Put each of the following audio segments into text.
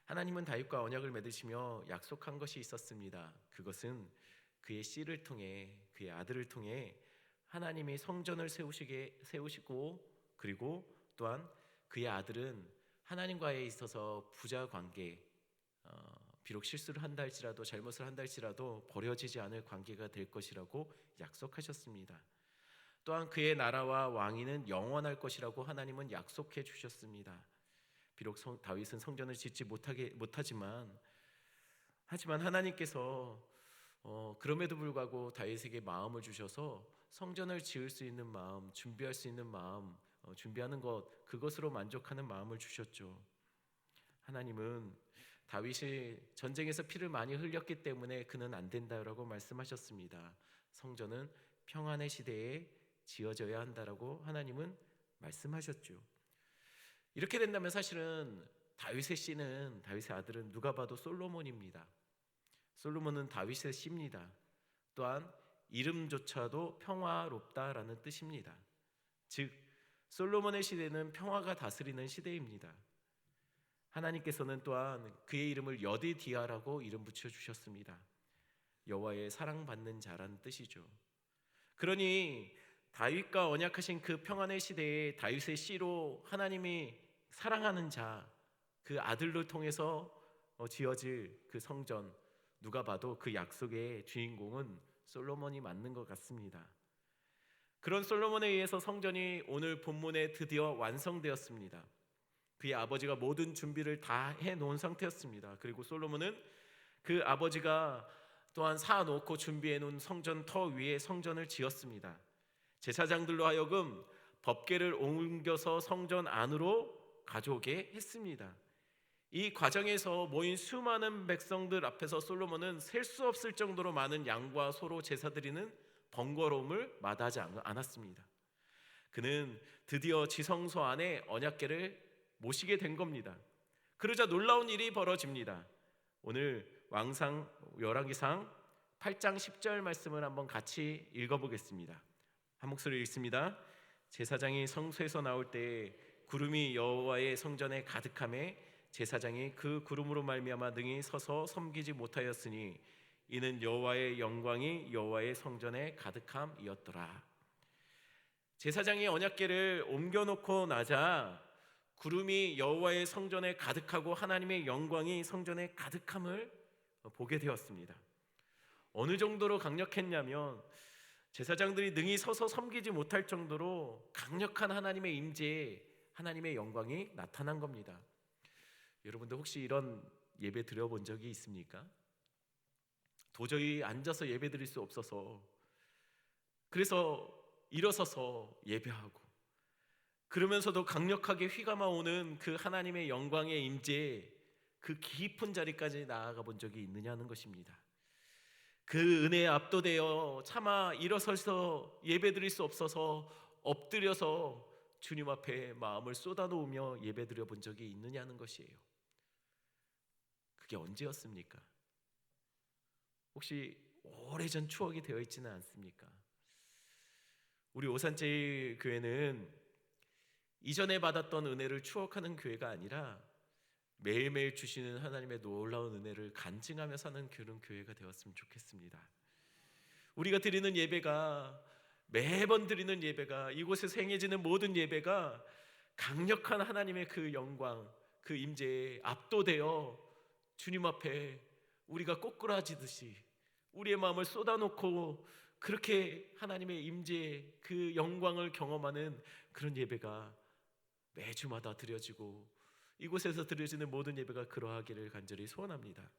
하나님은 다윗과 언약을 맺으시며 약속한 것이 있었습니다. 그것은 그의 씨를 통해, 그의 아들을 통해 하나님이 성전을 세우시고, 그리고 또한 그의 아들은 하나님과에 있어서 부자 관계, 비록 실수를 한다 할지라도, 잘못을 한다 할지라도 버려지지 않을 관계가 될 것이라고 약속하셨습니다. 또한 그의 나라와 왕위는 영원할 것이라고 하나님은 약속해 주셨습니다. 비록 다윗은 성전을 짓지 못하지만 하지만 하나님께서 그럼에도 불구하고 다윗에게 마음을 주셔서 성전을 지을 수 있는 마음, 준비할 수 있는 마음, 준비하는 것, 그것으로 만족하는 마음을 주셨죠. 하나님은 다윗이 전쟁에서 피를 많이 흘렸기 때문에 그는 안 된다라고 말씀하셨습니다. 성전은 평안의 시대에 지어져야 한다라고 하나님은 말씀하셨죠. 이렇게 된다면 사실은 다윗의 씨는, 다윗의 아들은 누가 봐도 솔로몬입니다. 솔로몬은 다윗의 씨입니다. 또한 이름조차도 평화롭다라는 뜻입니다. 즉 솔로몬의 시대는 평화가 다스리는 시대입니다. 하나님께서는 또한 그의 이름을 여디디아라고 이름 붙여 주셨습니다. 여호와의 사랑받는 자라는 뜻이죠. 그러니 다윗과 언약하신 그 평안의 시대에 다윗의 씨로 하나님이 사랑하는 자, 그 아들로 통해서 지어질 그 성전, 누가 봐도 그 약속의 주인공은 솔로몬이 맞는 것 같습니다. 그런 솔로몬에 의해서 성전이 오늘 본문에 드디어 완성되었습니다. 그의 아버지가 모든 준비를 다 해놓은 상태였습니다. 그리고 솔로몬은 그 아버지가 또한 사놓고 준비해놓은 성전 터 위에 성전을 지었습니다. 제사장들로 하여금 법궤를 옮겨서 성전 안으로 가져오게 했습니다. 이 과정에서 모인 수많은 백성들 앞에서 솔로몬은 셀 수 없을 정도로 많은 양과 소로 제사 드리는 번거로움을 마다하지 않았습니다. 그는 드디어 지성소 안에 언약궤를 모시게 된 겁니다. 그러자 놀라운 일이 벌어집니다. 오늘 왕상 열왕기상 8장 10절 말씀을 한번 같이 읽어보겠습니다. 한 목소리 읽습니다. 제사장이 성소에서 나올 때에 구름이 여호와의 성전에 가득하매 제사장이 그 구름으로 말미암아 능히 서서 섬기지 못하였으니 이는 여호와의 영광이 여호와의 성전에 가득함이었더라. 제사장이 언약궤를 옮겨놓고 나자 구름이 여호와의 성전에 가득하고 하나님의 영광이 성전에 가득함을 보게 되었습니다. 어느 정도로 강력했냐면 제사장들이 능히 서서 섬기지 못할 정도로 강력한 하나님의 임재, 하나님의 영광이 나타난 겁니다. 여러분들 혹시 이런 예배 드려본 적이 있습니까? 도저히 앉아서 예배 드릴 수 없어서 그래서 일어서서 예배하고, 그러면서도 강력하게 휘감아 오는 그 하나님의 영광의 임재, 그 깊은 자리까지 나아가 본 적이 있느냐는 것입니다. 그 은혜에 압도되어 차마 일어서서 예배드릴 수 없어서 엎드려서 주님 앞에 마음을 쏟아놓으며 예배드려 본 적이 있느냐는 것이에요. 그게 언제였습니까? 혹시 오래전 추억이 되어 있지는 않습니까? 우리 오산제일교회는 이전에 받았던 은혜를 추억하는 교회가 아니라 매일매일 주시는 하나님의 놀라운 은혜를 간증하며 사는 그런 교회가 되었으면 좋겠습니다. 우리가 드리는 예배가, 매번 드리는 예배가, 이곳에서 행해지는 모든 예배가 강력한 하나님의 그 영광, 그 임재에 압도되어 주님 앞에 우리가 꼬꾸라지듯이 우리의 마음을 쏟아놓고 그렇게 하나님의 임재, 그 영광을 경험하는 그런 예배가 매주마다 드려지고 이곳에서 드려지는 모든 예배가 그러하기를 간절히 소원합니다.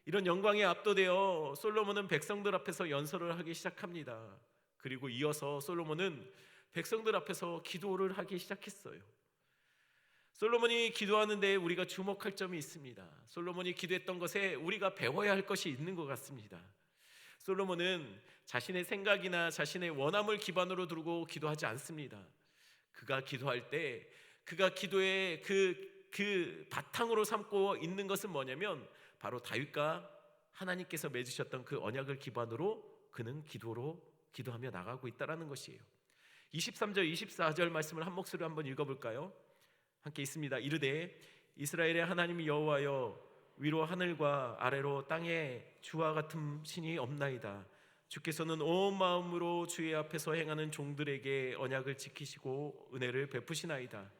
이런 영광에 압도되어 솔로몬은 백성들 앞에서 연설을 하기 시작합니다. 그리고 이어서 솔로몬은 백성들 앞에서 기도를 하기 시작했어요. 솔로몬이 기도하는데 우리가 주목할 점이 있습니다. 솔로몬이 기도했던 것에 우리가 배워야 할 것이 있는 것 같습니다. 솔로몬은 자신의 생각이나 자신의 원함을 기반으로 두고 기도하지 않습니다. 그가 기도할 때 그가 기도의 그 바탕으로 삼고 있는 것은 뭐냐면 바로 다윗과 하나님께서 맺으셨던 그 언약을 기반으로 그는 기도하며 나가고 있다는 것이에요. 23절 24절 말씀을 한 목소리로 한번 읽어볼까요? 함께 있습니다. 이르되 이스라엘의 하나님 여호와여, 위로 하늘과 아래로 땅에 주와 같은 신이 없나이다. 주께서는 온 마음으로 주의 앞에서 행하는 종들에게 언약을 지키시고 은혜를 베푸시나이다.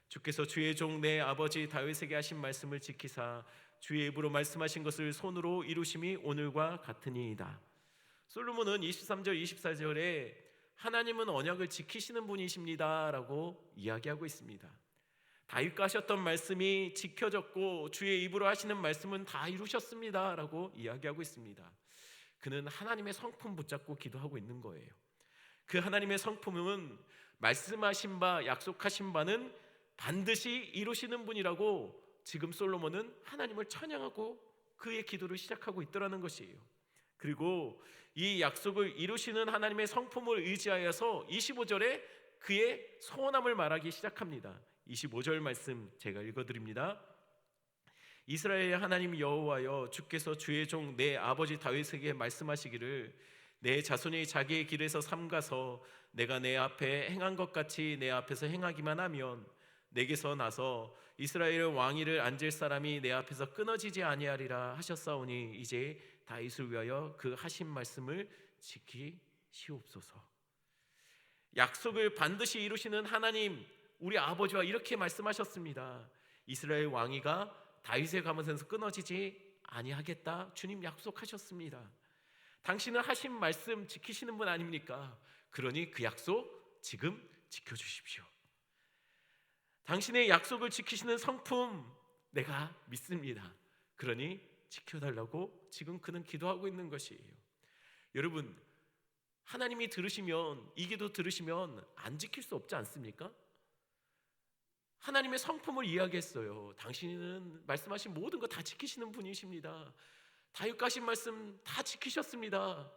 주께서 주의 종 내 아버지 다윗에게 하신 말씀을 지키사 주의 입으로 말씀하신 것을 손으로 이루심이 오늘과 같으니이다. 솔로몬은 23절 24절에 하나님은 언약을 지키시는 분이십니다 라고 이야기하고 있습니다. 다윗과 하셨던 말씀이 지켜졌고 주의 입으로 하시는 말씀은 다 이루셨습니다 라고 이야기하고 있습니다. 그는 하나님의 성품 붙잡고 기도하고 있는 거예요. 그 하나님의 성품은 말씀하신 바, 약속하신 바는 반드시 이루시는 분이라고 지금 솔로몬은 하나님을 찬양하고 그의 기도를 시작하고 있더라는 것이에요. 그리고 이 약속을 이루시는 하나님의 성품을 의지하여서 25절에 그의 소원함을 말하기 시작합니다. 25절 말씀 제가 읽어드립니다. 이스라엘의 하나님 여호와여, 주께서 주의 종 내 아버지 다윗에게 말씀하시기를 내 자손이 자기의 길에서 삼가서 내가 내 앞에 행한 것 같이 내 앞에서 행하기만 하면 내게서 나서 이스라엘의 왕위를 앉을 사람이 내 앞에서 끊어지지 아니하리라 하셨사오니 이제 다윗을 위하여 그 하신 말씀을 지키시옵소서. 약속을 반드시 이루시는 하나님, 우리 아버지와 이렇게 말씀하셨습니다. 이스라엘 왕위가 다윗의 가문에서 끊어지지 아니하겠다. 주님 약속하셨습니다. 당신은 하신 말씀 지키시는 분 아닙니까? 그러니 그 약속 지금 지켜주십시오. 당신의 약속을 지키시는 성품 내가 믿습니다. 그러니 지켜달라고 지금 그는 기도하고 있는 것이에요. 여러분, 하나님이 들으시면, 이 기도 들으시면 안 지킬 수 없지 않습니까? 하나님의 성품을 이야기했어요. 당신은 말씀하신 모든 거 다 지키시는 분이십니다. 다윗과 하신 말씀 다 지키셨습니다.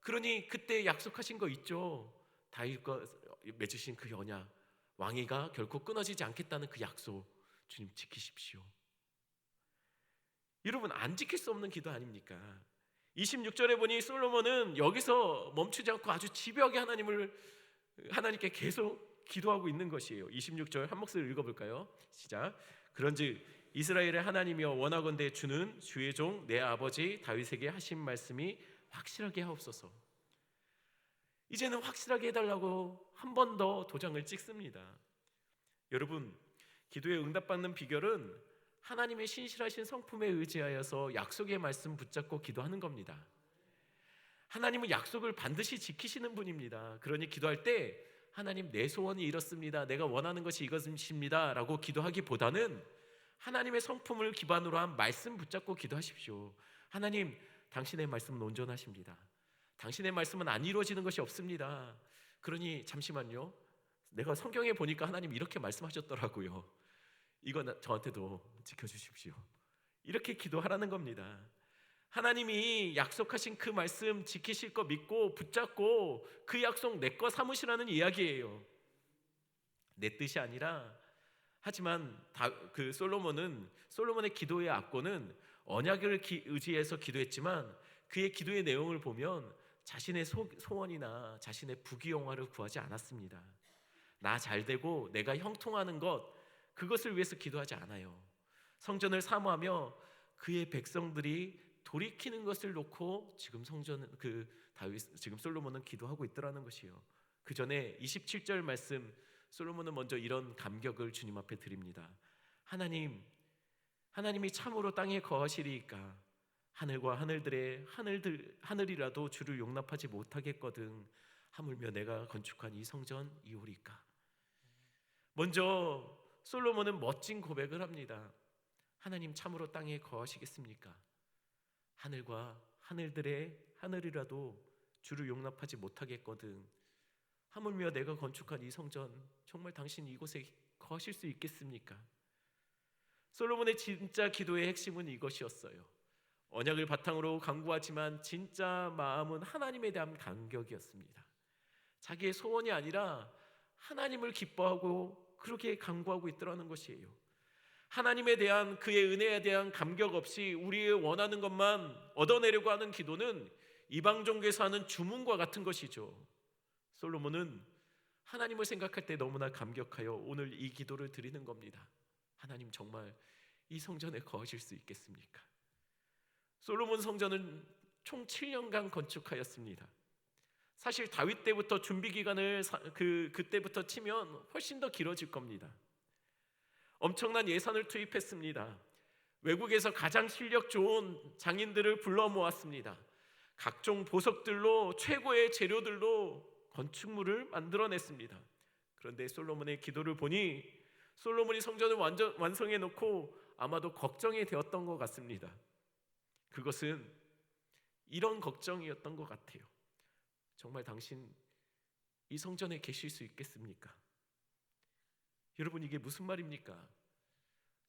그러니 그때 약속하신 거 있죠. 다윗과 맺으신 그 언약, 왕위가 결코 끊어지지 않겠다는 그 약속, 주님 지키십시오. 여러분, 안 지킬 수 없는 기도 아닙니까? 26절에 보니 솔로몬은 여기서 멈추지 않고 아주 집요하게 하나님께 계속 기도하고 있는 것이에요. 26절 한 목소리 읽어볼까요? 시작. 그런즉 이스라엘의 하나님이여, 원하건대 주는 주의 종 내 아버지 다윗에게 하신 말씀이 확실하게 하옵소서. 이제는 확실하게 해달라고 한 번 더 도장을 찍습니다. 여러분, 기도에 응답받는 비결은 하나님의 신실하신 성품에 의지하여서 약속의 말씀 붙잡고 기도하는 겁니다. 하나님은 약속을 반드시 지키시는 분입니다. 그러니 기도할 때 하나님, 내 소원이 이렇습니다, 내가 원하는 것이 이것입니다 라고 기도하기보다는 하나님의 성품을 기반으로 한 말씀 붙잡고 기도하십시오. 하나님, 당신의 말씀은 온전하십니다. 당신의 말씀은 안 이루어지는 것이 없습니다. 그러니 잠시만요, 내가 성경에 보니까 하나님 이렇게 말씀하셨더라고요. 이거 저한테도 지켜주십시오. 이렇게 기도하라는 겁니다. 하나님이 약속하신 그 말씀 지키실 거 믿고 붙잡고 그 약속 내 거 삼으시라는 이야기예요. 내 뜻이 아니라, 하지만 그 솔로몬의 기도의 앞권은 언약을 의지해서 기도했지만 그의 기도의 내용을 보면 자신의 소원이나 자신의 부귀영화를 구하지 않았습니다. 나 잘되고 내가 형통하는 것, 그것을 위해서 기도하지 않아요. 성전을 사모하며 그의 백성들이 돌이키는 것을 놓고 지금 지금 솔로몬은 기도하고 있더라는 것이요. 그 전에 27절 말씀, 솔로몬은 먼저 이런 감격을 주님 앞에 드립니다. 하나님이 참으로 땅에 거하시리이까 하늘과 하늘이라도 주를 용납하지 못하겠거든 하물며 내가 건축한 이 성전이오리까. 먼저 솔로몬은 멋진 고백을 합니다. 하나님 참으로 땅에 거하시겠습니까? 하늘과 하늘이라도 주를 용납하지 못하겠거든 하물며 내가 건축한 이 성전, 정말 당신 이곳에 거하실 수 있겠습니까? 솔로몬의 진짜 기도의 핵심은 이것이었어요. 언약을 바탕으로 간구하지만 진짜 마음은 하나님에 대한 감격이었습니다. 자기의 소원이 아니라 하나님을 기뻐하고 그렇게 간구하고 있더라는 것이에요. 하나님에 대한 그의 은혜에 대한 감격 없이 우리의 원하는 것만 얻어내려고 하는 기도는 이방 종교에서 하는 주문과 같은 것이죠. 솔로몬은 하나님을 생각할 때 너무나 감격하여 오늘 이 기도를 드리는 겁니다. 하나님, 정말 이 성전에 거하실 수 있겠습니까? 솔로몬 성전은 총 7년간 건축하였습니다. 사실 다윗 때부터 준비 기간을 그때부터 치면 훨씬 더 길어질 겁니다. 엄청난 예산을 투입했습니다. 외국에서 가장 실력 좋은 장인들을 불러 모았습니다. 각종 보석들로 최고의 재료들로 건축물을 만들어냈습니다. 그런데 솔로몬의 기도를 보니 솔로몬이 성전을 완성해 놓고 아마도 걱정이 되었던 것 같습니다. 그것은 이런 걱정이었던 것 같아요. 정말 당신 이 성전에 계실 수 있겠습니까? 여러분, 이게 무슨 말입니까?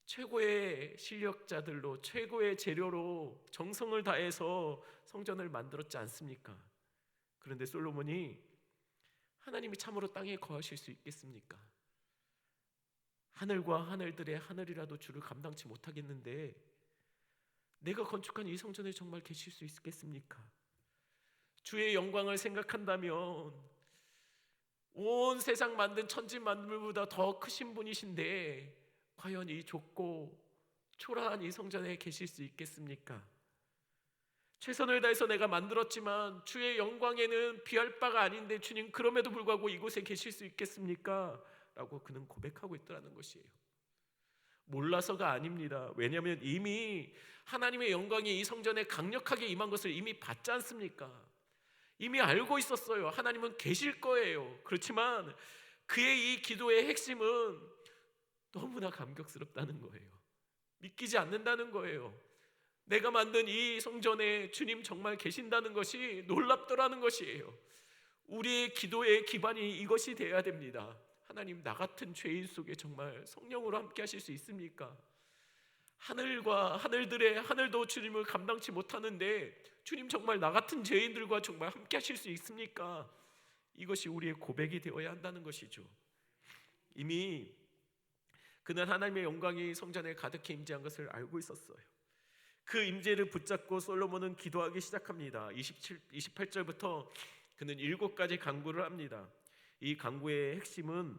최고의 실력자들로 최고의 재료로 정성을 다해서 성전을 만들었지 않습니까? 그런데 솔로몬이 하나님이 참으로 땅에 거하실 수 있겠습니까? 하늘과 하늘들의 하늘이라도 주를 감당치 못하겠는데 내가 건축한 이 성전에 정말 계실 수 있겠습니까? 주의 영광을 생각한다면 온 세상 만든 천지 만물보다 더 크신 분이신데 과연 이 좁고 초라한 이 성전에 계실 수 있겠습니까? 최선을 다해서 내가 만들었지만 주의 영광에는 비할 바가 아닌데 주님, 그럼에도 불구하고 이곳에 계실 수 있겠습니까? 라고 그는 고백하고 있더라는 것이에요. 몰라서가 아닙니다. 왜냐하면 이미 하나님의 영광이 이 성전에 강력하게 임한 것을 이미 봤지 않습니까? 이미 알고 있었어요. 하나님은 계실 거예요. 그렇지만 그의 이 기도의 핵심은 너무나 감격스럽다는 거예요. 믿기지 않는다는 거예요. 내가 만든 이 성전에 주님 정말 계신다는 것이 놀랍더라는 것이에요. 우리의 기도의 기반이 이것이 되어야 됩니다. 하나님, 나 같은 죄인 속에 정말 성령으로 함께 하실 수 있습니까? 하늘과 하늘들의 하늘도 주님을 감당치 못하는데 주님, 정말 나 같은 죄인들과 정말 함께 하실 수 있습니까? 이것이 우리의 고백이 되어야 한다는 것이죠. 이미 그는 하나님의 영광이 성전에 가득히 임재한 것을 알고 있었어요. 그 임재를 붙잡고 솔로몬은 기도하기 시작합니다. 28절부터 그는 7가지 간구를 합니다. 이 간구의 핵심은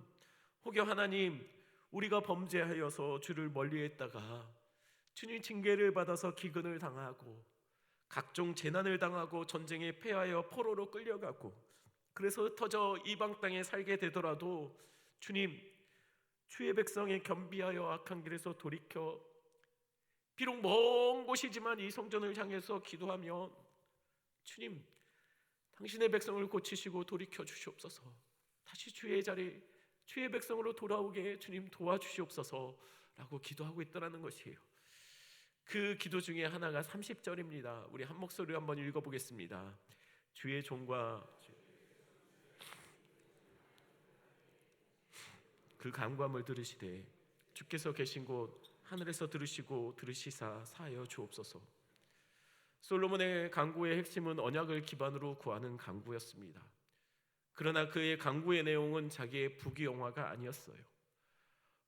혹여 하나님, 우리가 범죄하여서 주를 멀리했다가 주님 징계를 받아서 기근을 당하고 각종 재난을 당하고 전쟁에 패하여 포로로 끌려가고 그래서 흩어져 이방 땅에 살게 되더라도 주님, 주의 백성의 겸비하여 악한 길에서 돌이켜 비록 먼 곳이지만 이 성전을 향해서 기도하면 주님, 당신의 백성을 고치시고 돌이켜 주시옵소서. 다시 주의 자리, 주의 백성으로 돌아오게 주님 도와주시옵소서라고 기도하고 있더라는 것이에요. 그 기도 중에 하나가 30절입니다. 우리 한 목소리로 한번 읽어보겠습니다. 주의 종과 그 간구함을 들으시되 주께서 계신 곳 하늘에서 들으시고 들으시사 사하여 주옵소서. 솔로몬의 간구의 핵심은 언약을 기반으로 구하는 간구였습니다. 그러나 그의 간구의 내용은 자기의 부귀영화가 아니었어요.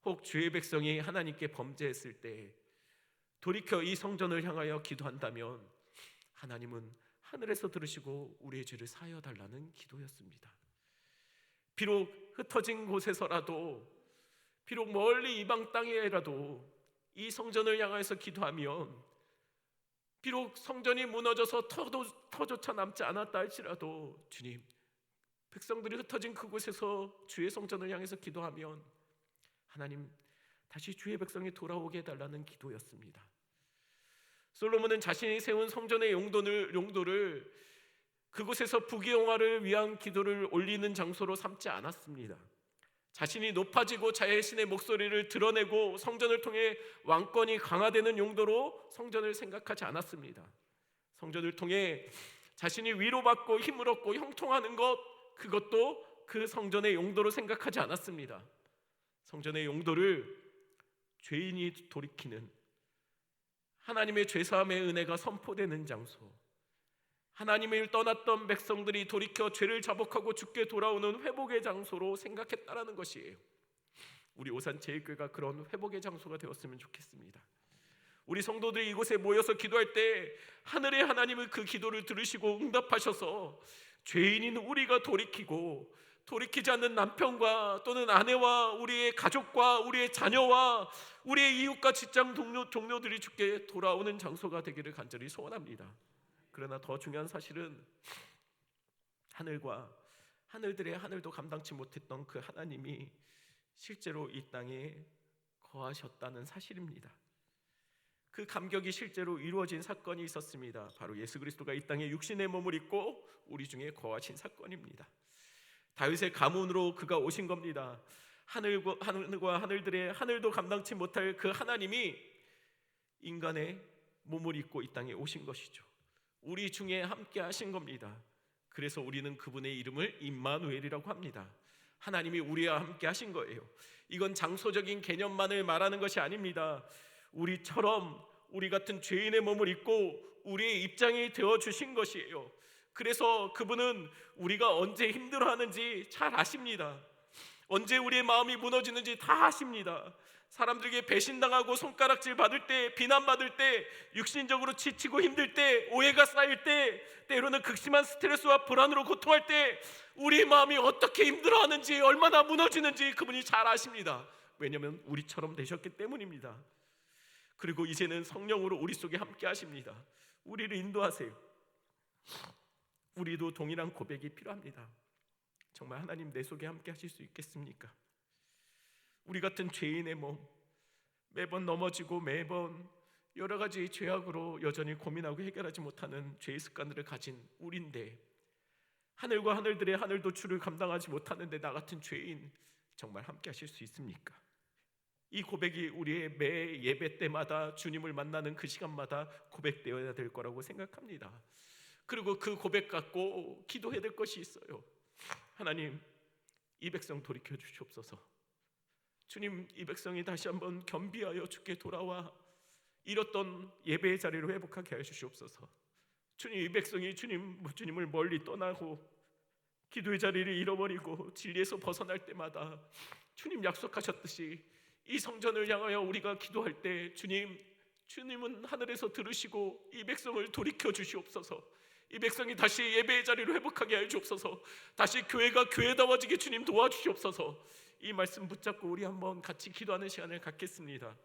혹 주의 백성이 하나님께 범죄했을 때 돌이켜 이 성전을 향하여 기도한다면 하나님은 하늘에서 들으시고 우리의 죄를 사하여 달라는 기도였습니다. 비록 흩어진 곳에서라도, 비록 멀리 이방 땅에라도 이 성전을 향해서 기도하면, 비록 성전이 무너져서 터조차 남지 않았다 할지라도 주님, 백성들이 흩어진 그곳에서 주의 성전을 향해서 기도하면 하나님, 다시 주의 백성이 돌아오게 해달라는 기도였습니다. 솔로몬은 자신이 세운 성전의 용도를 그곳에서 부귀영화를 위한 기도를 올리는 장소로 삼지 않았습니다. 자신이 높아지고 자신의 목소리를 드러내고 성전을 통해 왕권이 강화되는 용도로 성전을 생각하지 않았습니다. 성전을 통해 자신이 위로받고 힘을 얻고 형통하는 것, 그것도 그 성전의 용도로 생각하지 않았습니다. 성전의 용도를 죄인이 돌이키는, 하나님의 죄사함의 은혜가 선포되는 장소, 하나님을 떠났던 백성들이 돌이켜 죄를 자복하고 주께 돌아오는 회복의 장소로 생각했다라는 것이에요. 우리 오산제일교회가 그런 회복의 장소가 되었으면 좋겠습니다. 우리 성도들이 이곳에 모여서 기도할 때 하늘의 하나님은 그 기도를 들으시고 응답하셔서 죄인인 우리가 돌이키고 돌이키지 않는 남편과 또는 아내와 우리의 가족과 우리의 자녀와 우리의 이웃과 직장 동료들이 주께 돌아오는 장소가 되기를 간절히 소원합니다. 그러나 더 중요한 사실은 하늘과 하늘들의 하늘도 감당치 못했던 그 하나님이 실제로 이 땅에 거하셨다는 사실입니다. 그 감격이 실제로 이루어진 사건이 있었습니다. 바로 예수 그리스도가 이 땅에 육신의 몸을 입고 우리 중에 거하신 사건입니다. 다윗의 가문으로 그가 오신 겁니다. 하늘과 하늘들의 하늘도 감당치 못할 그 하나님이 인간의 몸을 입고 이 땅에 오신 것이죠. 우리 중에 함께 하신 겁니다. 그래서 우리는 그분의 이름을 임마누엘이라고 합니다. 하나님이 우리와 함께 하신 거예요. 이건 장소적인 개념만을 말하는 것이 아닙니다. 우리처럼 우리 같은 죄인의 몸을 입고 우리의 입장이 되어 주신 것이에요. 그래서 그분은 우리가 언제 힘들어하는지 잘 아십니다. 언제 우리의 마음이 무너지는지 다 아십니다. 사람들에게 배신당하고 손가락질 받을 때, 비난받을 때, 육신적으로 지치고 힘들 때, 오해가 쌓일 때, 때로는 극심한 스트레스와 불안으로 고통할 때 우리의 마음이 어떻게 힘들어하는지, 얼마나 무너지는지 그분이 잘 아십니다. 왜냐하면 우리처럼 되셨기 때문입니다. 그리고 이제는 성령으로 우리 속에 함께 하십니다. 우리를 인도하세요. 우리도 동일한 고백이 필요합니다. 정말 하나님 내 속에 함께 하실 수 있겠습니까? 우리 같은 죄인의 몸, 매번 넘어지고 매번 여러 가지 죄악으로 여전히 고민하고 해결하지 못하는 죄의 습관들을 가진 우리인데, 하늘과 하늘들의 하늘도 주를 감당하지 못하는데 나 같은 죄인 정말 함께 하실 수 있습니까? 이 고백이 우리의 매 예배 때마다 주님을 만나는 그 시간마다 고백되어야 될 거라고 생각합니다. 그리고 그 고백 갖고 기도해야 될 것이 있어요. 하나님, 이 백성 돌이켜 주시옵소서. 주님, 이 백성이 다시 한번 겸비하여 주께 돌아와 잃었던 예배의 자리로 회복하게 해 주시옵소서. 주님, 이 백성이 주님을 멀리 떠나고 기도의 자리를 잃어버리고 진리에서 벗어날 때마다 주님 약속하셨듯이 이 성전을 향하여 우리가 기도할 때 주님은 하늘에서 들으시고 이 백성을 돌이켜 주시옵소서. 이 백성이 다시 예배의 자리로 회복하게 하여 주옵소서. 다시 교회가 교회다워지게 주님 도와주시옵소서. 이 말씀 붙잡고 우리 한번 같이 기도하는 시간을 갖겠습니다.